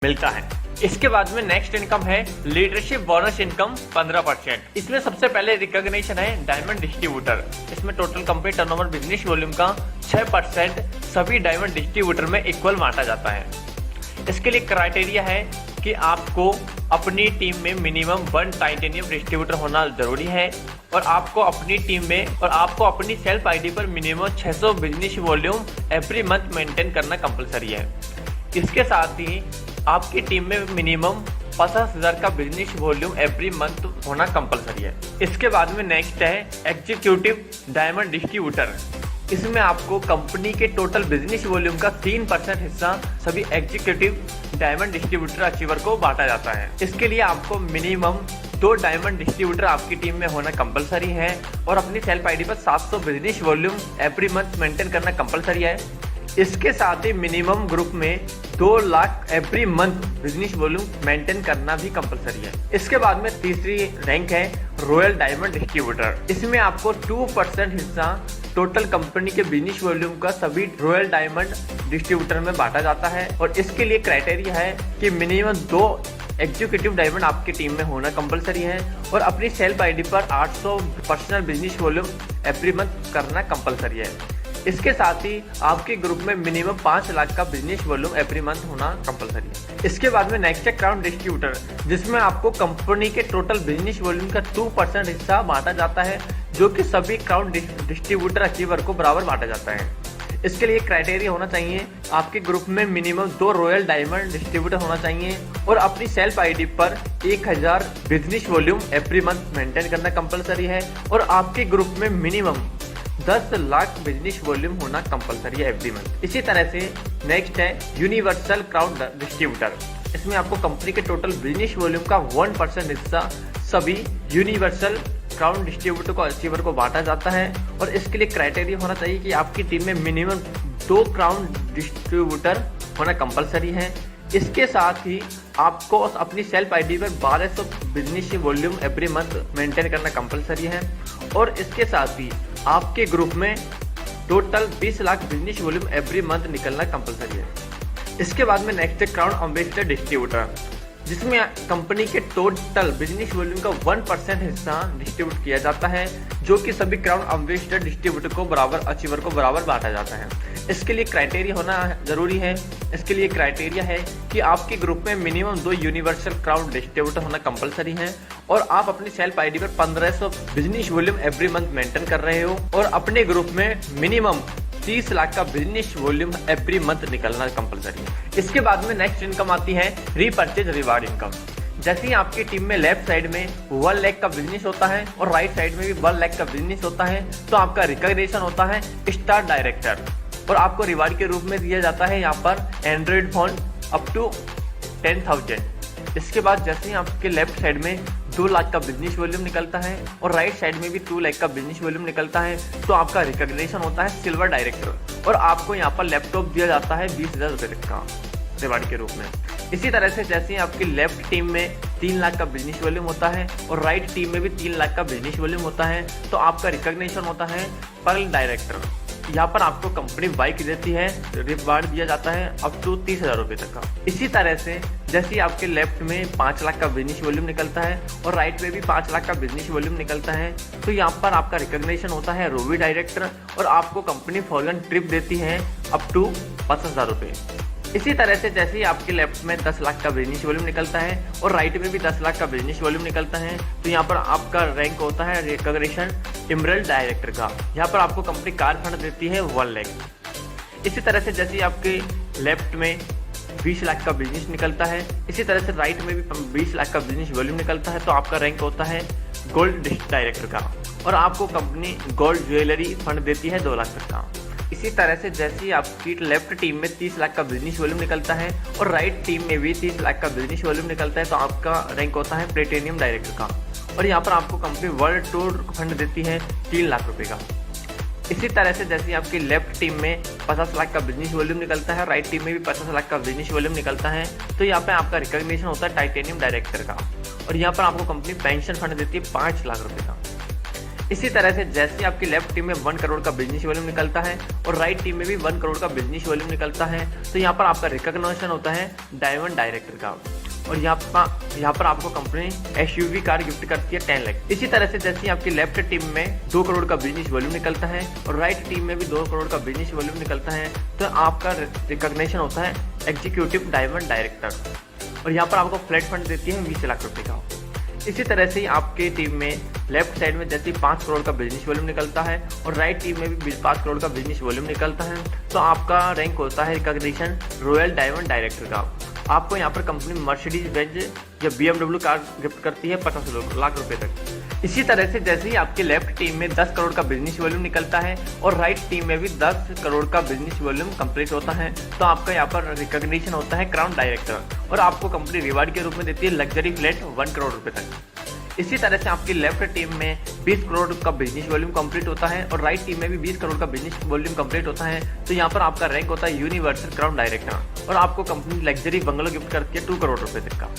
मिलता है। इसके बाद में नेक्स्ट इनकम है लीडरशिप बोनस इनकम 15%। इसमें सबसे पहले रिकॉग्निशन है डायमंड डिस्ट्रीब्यूटर। इसमें total company turnover business volume का 6% सभी डायमंड डिस्ट्रीब्यूटर में इक्वल बांटा जाता है। इसके लिए क्राइटेरिया है कि आपको अपनी टीम में मिनिमम 1 टाइटेनियम डिस्ट्रीब्यूटर होना जरूरी है और आपको अपनी टीम में और आपको अपनी सेल्फ आईडी पर minimum 600 business volume every month maintain करना कंपलसरी है। इसके साथ ही आपकी टीम में मिनिमम 50,000 का बिजनेस वॉल्यूम एवरी मंथ होना कंपलसरी है। इसके बाद में नेक्स्ट है एग्जीक्यूटिव डायमंड डिस्ट्रीब्यूटर। इसमें आपको कंपनी के टोटल बिजनेस वॉल्यूम का 3% हिस्सा सभी एग्जीक्यूटिव डायमंड डिस्ट्रीब्यूटर अचीवर को बांटा जाता है। इसके लिए आपको मिनिमम 2 डायमंड डिस्ट्रीब्यूटर आपकी टीम में होना कंपलसरी है और अपनी सेल्फ आईडी पर 700 business volume every month maintain करना कंपलसरी है। इसके साथ ही मिनिमम ग्रुप में 2 lakh every month business volume maintain करना भी कंपलसरी है। इसके बाद में तीसरी रैंक है रॉयल डायमंड डिस्ट्रीब्यूटर। इसमें आपको 2% हिस्सा टोटल कंपनी के बिजनेस वॉल्यूम का सभी रॉयल डायमंड डिस्ट्रीब्यूटर में बांटा जाता है और इसके लिए क्राइटेरिया है कि मिनिमम 2 एग्जीक्यूटिव डायमंड आपकी टीम में होना कंपलसरी है और अपनी सेल्फ आईडी पर 800 personal business volume every month करना कंपलसरी है। इसके साथ ही आपके ग्रुप में मिनिमम 5 लाख का बिजनेस वॉल्यूम एवरी मंथ होना कंपलसरी है। इसके बाद में नेक्स्ट है क्राउन डिस्ट्रीब्यूटर, जिसमें आपको कंपनी के टोटल बिजनेस वॉल्यूम का 2% हिस्सा बांटा जाता है जो कि सभी क्राउन डिस्ट्रीब्यूटर अचीवर को बराबर बांटा जाता है। इसके लिए क्राइटेरिया होना चाहिए आपके ग्रुप में मिनिमम 2 रॉयल डायमंड डिस्ट्रीब्यूटर होना चाहिए और अपनी सेल्फ आईडी पर 1000 business volume every month maintain करना कंपलसरी है और आपके ग्रुप में मिनिमम 10 लाख बिजनेस वॉल्यूम होना कंपलसरी है एवरी मंथ। इसी तरह से नेक्स्ट है यूनिवर्सल क्राउन डिस्ट्रीब्यूटर। इसमें आपको कंपनी के टोटल बिजनेस वॉल्यूम का 1% हिस्सा सभी यूनिवर्सल क्राउन डिस्ट्रीब्यूटर को अचीवर को बांटा जाता है और इसके लिए क्राइटेरिया होना चाहिए कि आपकी टीम में मिनिमम 2 क्राउन डिस्ट्रीब्यूटर होना कंपलसरी है। इसके साथ ही आपको अपनी सेल्फ आईडी पर 1200 business volume every month maintain करना कंपलसरी है और इसके साथ ही आपके ग्रुप में total 20 lakh business volume every month निकलना कंपलसरी है। इसके बाद में नेक्स्ट है क्राउन एम्बेसडर डिस्ट्रीब्यूटर, जिसमें कंपनी के टोटल बिजनेस वॉल्यूम का 1% हिस्सा डिस्ट्रीब्यूट किया जाता है जो कि सभी क्राउन एम्बेसडर डिस्ट्रीब्यूटर को बराबर अचीवर को बराबर बांटा जाता है। इसके लिए क्राइटेरिया होना जरूरी है। इसके लिए क्राइटेरिया है कि आपके ग्रुप में मिनिमम 2 यूनिवर्सल क्राउन डिस्ट्रीब्यूटर होना कंपलसरी है और आप अपनी सेल्फ आईडी पर 1500 business volume every month maintain कर रहे हो और अपने ग्रुप में मिनिमम 30 लाख का बिजनेस वॉल्यूम एवरी मंथ निकलना कंपलसरी है। इसके बाद में नेक्स्ट इनकम आती है रीपर्चेज रिवार्ड इनकम। जैसे ही आपकी टीम में लेफ्ट साइड में 1 लाख का बिजनेस होता है और राइट साइड में भी 1 लाख का बिजनेस होता है तो आपका रिकॉग्निशन होता है स्टार डायरेक्टर और आपको रिवार्ड के रूप में दिया जाता है यहाँ पर एंड्रॉइड फोन अप टू 10,000। इसके बाद जैसे ही आपके लेफ्ट साइड में 2 लाख का बिजनेस वॉल्यूम निकलता है और राइट साइड में भी 2 लाख का बिजनेस वॉल्यूम निकलता है तो आपका रिकॉग्निशन होता है सिल्वर डायरेक्टर और आपको यहाँ पर लैपटॉप दिया जाता है 20,000 रुपये तक का रिवार्ड के रूप में। इसी तरह से जैसे ही आपकी लेफ्ट टीम में 3 लाख का बिजनेस वॉल्यूम होता है और राइट टीम में भी 3 लाख का बिजनेस वॉल्यूम होता है तो आपका रिकॉग्निशन होता है पर्ल डायरेक्टर। यहाँ पर आपको कंपनी बाइक देती है, रिवार्ड दिया जाता है अप टू 30,000 रुपये तक का। इसी तरह से जैसे आपके लेफ्ट में 5 लाख का बिजनेस वॉल्यूम निकलता है और राइट में भी 5 लाख का बिजनेस वॉल्यूम निकलता है तो यहाँ पर आपका रिकॉग्निशन होता है रोवी डायरेक्टर और आपको कंपनी फॉरेन ट्रिप देती है अप टू 50,000 रुपये। इसी तरह से जैसे ही आपके लेफ्ट में 10 लाख का बिजनेस वॉल्यूम निकलता है और राइट में भी 10 लाख का बिजनेस वॉल्यूम निकलता है तो यहाँ पर आपका रैंक होता है रिकॉग्निशन इमरल्ड डायरेक्टर का। यहाँ पर आपको कंपनी कार फंड देती है 1 लाख। इसी तरह से जैसे आपके लेफ्ट में 20 लाख का बिजनेस निकलता है, इसी तरह से राइट में भी 20 लाख का बिजनेस वॉल्यूम निकलता है तो आपका रैंक होता है गोल्ड डायरेक्टर का और आपको कंपनी गोल्ड ज्वेलरी फंड देती है 2 लाख तक का। इसी तरह से जैसे ही आपकी लेफ्ट टीम में 30 लाख का बिजनेस वॉल्यूम निकलता है और राइट टीम में भी 30 लाख का बिजनेस वॉल्यूम निकलता है तो आपका रैंक होता है प्लेटिनियम डायरेक्टर का और यहाँ पर आपको कंपनी वर्ल्ड टूर फंड देती है 3 लाख रुपए का। इसी तरह से जैसे आपकी लेफ्ट टीम में 50 लाख का बिजनेस वॉल्यूम निकलता है, राइट टीम में भी 50 लाख का बिजनेस वॉल्यूम निकलता है तो यहाँ पे आपका रिकॉग्निशन होता है टाइटेनियम डायरेक्टर का और यहाँ पर आपको कंपनी पेंशन फंड देती है 5 लाख रुपए का। इसी तरह से जैसे आपकी लेफ्ट टीम में 1 करोड़ का बिजनेस वॉल्यूम निकलता है और राइट टीम में भी 1 करोड़ का बिजनेस वॉल्यूम निकलता है, तो यहाँ पर आपका रिकॉग्निशन होता है डायमंड डायरेक्टर का। और यहाँ पर आपको कंपनी SUV कार गिफ्ट करती है 10 लाख। इसी तरह से जैसे आपकी लेफ्ट टीम में 2 करोड़ का बिजनेस वॉल्यूम निकलता है और राइट टीम में भी 2 करोड़ का बिजनेस वॉल्यूम निकलता है, तो आपका रिकॉग्निशन होता है एग्जीक्यूटिव डायमंड डायरेक्टर। और यहाँ पर आपको फ्लैट फंड देती है 20 लाख रुपए का। इसी तरह से आपके टीम में लेफ्ट साइड में जैसे 5 करोड़ का बिजनेस वॉल्यूम निकलता है और राइट टीम में भी 5 करोड़ का बिजनेस वॉल्यूम निकलता है, तो आपका रैंक होता है रिकॉग्निशन रॉयल डायमंड डायरेक्टर का। आपको यहाँ पर कंपनी मर्सिडीज बेंज या BMW कार गिफ्ट करती है 50 लाख रुपए तक। इसी तरह से जैसे ही आपके लेफ्ट टीम में 10 करोड़ का बिजनेस वॉल्यूम निकलता है और राइट टीम में भी 10 करोड़ का बिजनेस वॉल्यूम कंप्लीट होता है, तो आपका यहाँ पर रिकॉग्निशन होता है क्राउन डायरेक्टर और आपको कंपनी रिवार्ड के रूप में देती है लग्जरी फ्लैट 1 करोड़ रुपए तक। इसी तरह से आपकी लेफ्ट टीम में 20 करोड़ का बिजनेस वॉल्यूम कंप्लीट होता है और राइट टीम में भी 20 करोड़ का बिजनेस वॉल्यूम कंप्लीट होता है, तो यहाँ पर आपका रैंक होता है यूनिवर्सल क्राउन डायरेक्टर और आपको कंपनी लग्जरी बंगलो गिफ्ट करती है 2 करोड़ रुपए तक का।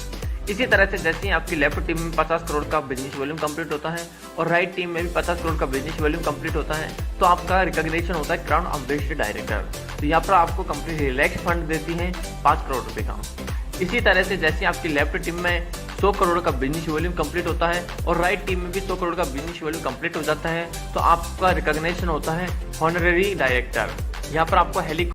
इसी तरह से जैसे ही आपकी लेफ्ट टीम में 50 करोड़ का बिजनेस वॉल्यूम कंप्लीट होता है और राइट टीम में भी 50 करोड़ का बिजनेस वॉल्यूम कंप्लीट होता है, तो आपका रिकॉग्निशन होता है क्राउन अम्बेसडर डायरेक्टर। तो यहाँ पर आपको कंपनी रिलैक्स फंड देती है 5 करोड़ रुपए का। इसी तरह से जैसे आपकी लेफ्ट टीम में 100 करोड़ का बिजनेस वॉल्यूम कंप्लीट होता है और राइट टीम में भी 100 करोड़ का बिजनेस वॉल्यूम कंप्लीट हो जाता है, तो आपका रिकॉग्निशन होता है हॉनररी डायरेक्टर। यहाँ पर आपको